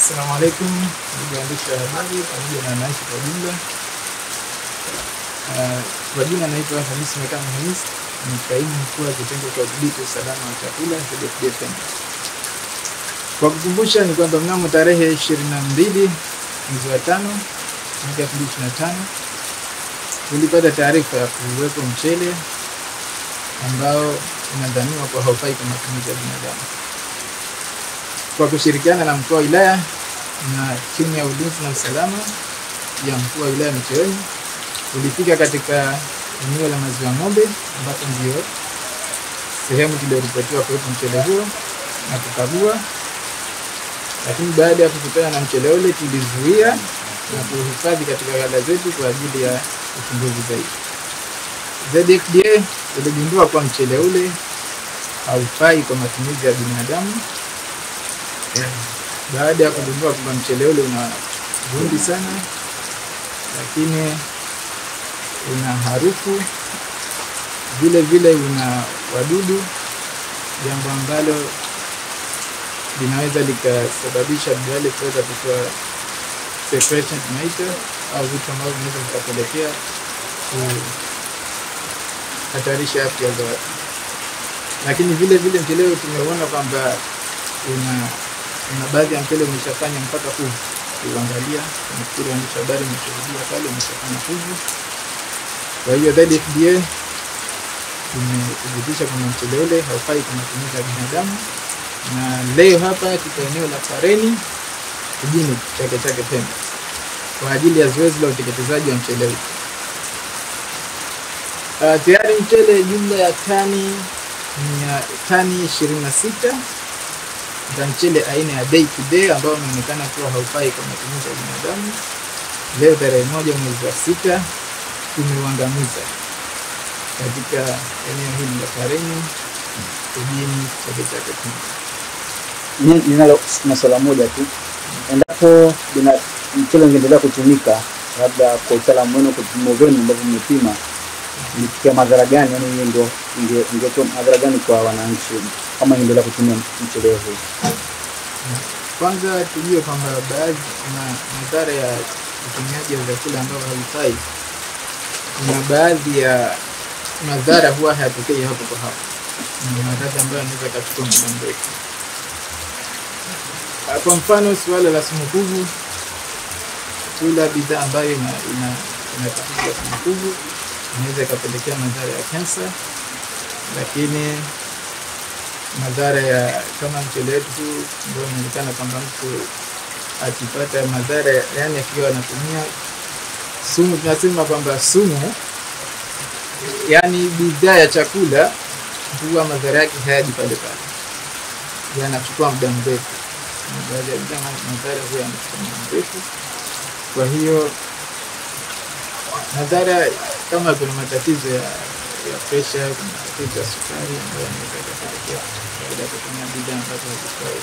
Assalamu alaikum, ndugu waandishi wa habari pamoja na wananchi kwa jumla. Kwa jina naitwa Hamisi Makamu Hamis, ni kaimu mkuu wa kitengo cha udhibiti usalama wa chakula ZFDFM. Kwa kukumbusha ni kwamba mnamo tarehe 22 mwezi wa 5 mwaka 2025 tulipata taarifa ya kuwepo mchele ambao unadhaniwa kwa haufai kwa matumizi ya binadamu. Kwa kushirikiana na mkuu wa wilaya na timu ya ulinzi na usalama ya mkuu wa wilaya Micheweni, tulifika katika eneo la Maziwa Ng'ombe ambapo ndio sehemu tuliyoripotiwa kuwepo mchele huo na kukagua. Lakini baada ya kukutana na mchele ule, tulizuia na kuhifadhi katika ghala zetu kwa ajili ya uchunguzi zaidi. ZFDA iligundua kwa mchele ule haufai kwa matumizi ya binadamu. Baada ya kugundua kwamba mchele ule una vumbi sana, lakini una harufu, vile vile una wadudu, jambo ambalo linaweza likasababisha wale kuweza kutoa secretion tunaita, au vitu ambavyo vinaweza vikapelekea kuhatarisha afya za watu. Lakini vile vile mchele ule tumeona kwamba una baadhi ya mchele umeshafanya mpaka kuvu. Uangalia nafikiri waandishi habari mshuhudia pale umeshafanya kuvu. Kwa hiyo ZFDA imethibitisha kwamba mchele ule haufai kwa matumizi ya binadamu, na leo hapa katika eneo la Pareni mjini Chake Chake Pemba kwa ajili ya zoezi la uteketezaji wa mchele ule. Tayari mchele jumla ya tani 26 za mchele aina ya day to day ambao unaonekana kuwa haufai kwa matumizi ya binadamu, leo tarehe 1 mwezi wa 6 tumeuangamiza katika eneo hili la Pareni mjini Chake Chake Pemba. Ninalo swala moja tu, endapo mchele ungeendelea kutumika labda kwa utaalamu wenu kupimo vyenu ambavyo mmepima, ni madhara gani, yani hiyo ndio ingetoa madhara gani kwa wananchi kama ingeendelea kutumia mchele huu? Kwanza tujue kwamba baadhi na madhara ya utumiaji wa vyakula ambavyo havifai, kuna baadhi ya madhara huwa hayatokei hapo kwa hapo, ni madhara ambayo yanaweza kuchukua muda mrefu. Kwa mfano suala la sumu kuvu, kula bidhaa ambayo ina tatizo la sumu kuvu inaweza ikapelekea madhara ya kansa. Lakini madhara ya kama mchele wetu ndio inaonekana kwamba mtu akipata madhara, yani akiwa anatumia sumu, tunasema kwamba sumu, yani bidhaa ya chakula, huwa madhara yake hayaji pale pale, yanachukua muda mrefu. Baada ya madhara huwa yanachukua muda mrefu. Kwa hiyo madhara kama kuna matatizo ya pressure, kuna matatizo ya sukari ambayo yanaweza kupelekea baada ya kutumia bidhaa ambazo hazifai.